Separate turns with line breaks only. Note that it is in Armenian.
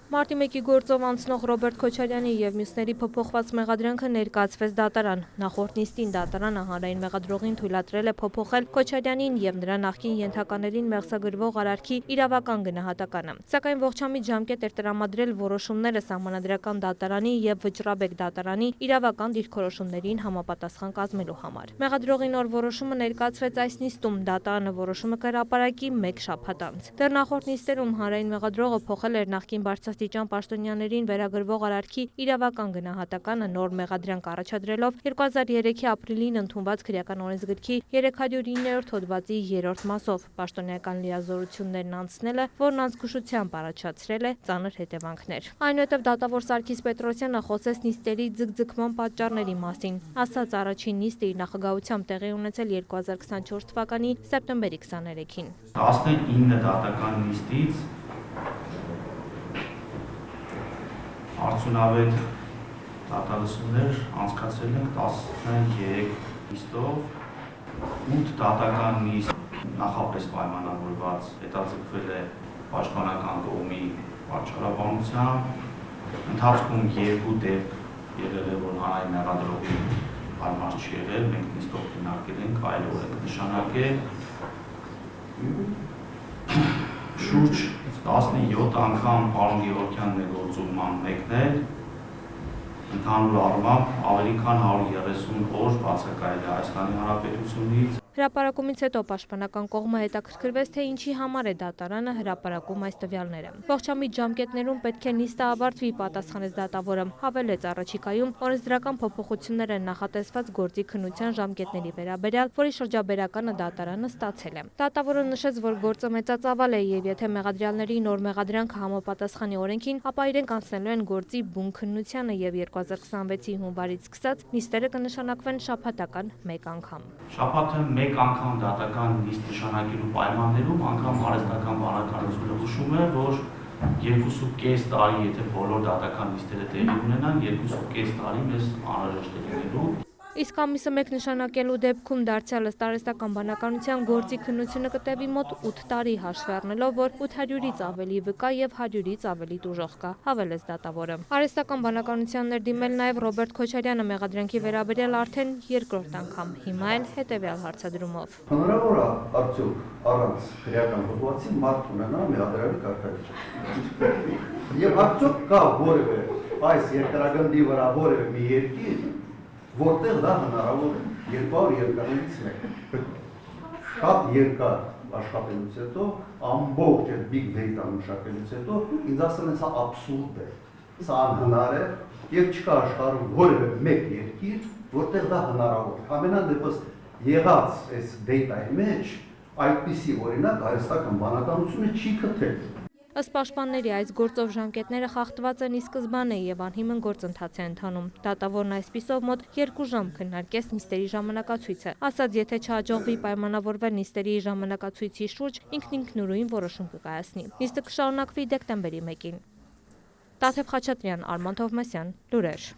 Մարտի 1-ի գործով անցնող Ռոբերտ Քոչարյանի և մյուսների փոփոխված մեղադրանքը ներկայացվեց դատարան։ Նախորդ նիստին դատարանը հանրային մեղադրողին թույլատրել է փոփոխել Քոչարյանին և նրա նախկին ենթականերին մեղսագրվող արարքի իրավական գնահատականը։ Սակայն ողջամիտ ժամկետ էր տրամադրել որոշումները Սահմանադրական դատարանի և Վճռաբեկ դատարանի իրավական դիրքորոշումներին համապատասխան կազմելու համար։ Մեղադրողի նոր որոշումը ներկայացվեց այս նիստում, դատարանը որոշումը կհրապարակի մեկ շաբաթ անց։ Դեռ նախորդ նիստերում հանրային մեղադրողը փոխել էր նախկին բարձրաստիճան պաշտոնյաներին վերագրվող արարքի իրավական գնահատականը նոր մեղադրանք առաջադրելով 2003-ի ապրիլին ընդունված քրեական օրենսգրքի 309-րդ հոդվածի 3-րդ մասով պաշտոնեական լիազորություններն անցնելը, որն անզգուշությամբ առաջացրել է ծանր հետևանքներ։ Այնուհետև դատավոր Սարգիս Պետրոսյանը խոսեց նիստերի ձգձգման պատճառների մասին, ասաց առաջին նիստը իր նախագահությամբ տեղի ունեցել 2024 թվականի սեպտեմբերի 23-ին։
19 դատական նիստից արդյունավետ դատալսումներ անցկացրել ենք 13 նիստով, 8 դատական նիստ նախապես պայմանավորված հետաձգվել է պաշտպանական կողմի պատճառաբանությամբ, ընթացքում 2 դեպք եղել է, որ հանրային մեղադրողի հարմար չի եղել, մենք նիստով քննարկել ենք, այլ օրենք նշանակել, շուրջ 17 անգամ պարոն Գևորգյանն է գործուղման մեկնել, ընդհանուր առմամբ ավելի քան 130 օր բացակայել է Հայաստանի Հանրապետությունից։
Հրապարակումից հետո պաշտպանական կողմը հետաքրքրվեց, թե ինչի համար է դատարանը հրապարակում այս տվյալները։ Ողջամիտ ժամկետներում պետք է նիստը ավարտվի, պատասխանեց դատավորը, հավելեց առաջիկայում օրենսդրական փոփոխություններ են նախատեսված գործի քննության ժամկետների վերաբերյալ, որի շրջաբերականը դատարանը ստացել է։ Դատավորը նշեց, որ գործը մեծածավալ է և եթե մեղադրյալների նոր մեղադրանքը համապատասխանի օրենքին, ապա իրենք անցնելու են գործի բուն քննությանը և 2026-ի հունվարից սկսած նիստերը կնշանակվեն շաբաթական մեկ անգամ։
Շաբաթը մեկ անգամ դատական նիստ նշանակելու պայմաններում անգամ արհեստական բանականությունը հուշում է, որ 2.5 տարի, եթե բոլոր դատական նիստերը տեղի ունենան, 2.5 տարի մեզ անհրաժեշտ է լինելու։
Իսկ ամիսը մեկ նշանակելու դեպքում դարձյալ ըստ արհեստական բանականության գործի քննությունը կտևի մոտ 8 տարի, հաշվի առնելով, որ 800-ից ավելի վկա և 100-ից ավելի տուժող կա, հավելեց դատավորը։ Արհեստական բանականության ներդիմել նաև Ռոբերտ Քոչարյանը մեղադրանքի վերաբերյալ արդեն երկրորդ անգամ, հիմա էլ հետևյալ հարցադրումով։
Հնարավոր է արդյոք առանց քրեական փոփոխությունի մարդ ունենա մեղադրյալի կարգավիճակ։ Եվ արդյոք կա որևէ այս երկրագնդի վրա որևէ մի երկիր, որտեղ դա հնարավոր է 200 երկրներից մեկը։ Շատ երկար աշխատելուց հետո, ամբողջ այդ big data մշակելուց հետո, ինձ ասել են, սա աբսուրդ է, սա անհնար է և չկա աշխարհում որևէ մեկ երկիր, որտեղ դա հնարավոր է։ Ամենայն դեպս եղած այս data-ի մեջ այդպիսի օրինակ արհեստական բանականությունը չի գտել։
Ըստ պաշտպանների այս գործով ժամկետները խախտված են ի սկզբանե և անհիմն գործընթաց է ընթանում։ Դատավորն այսպիսով մոտ 2 ժամ քննարկեց նիստերի ժամանակացույցը, ասաց, եթե չհաջողվի պայմանավորվել նիստերի ժամանակացույցի շուրջ, ինքն ինքնուրույն որոշում կկայացնի։ Նիստը կշարունակվի դեկտեմբերի 1-ին։ Տաթև Խաչատրյան, Արման Թովմասյան, լուրեր։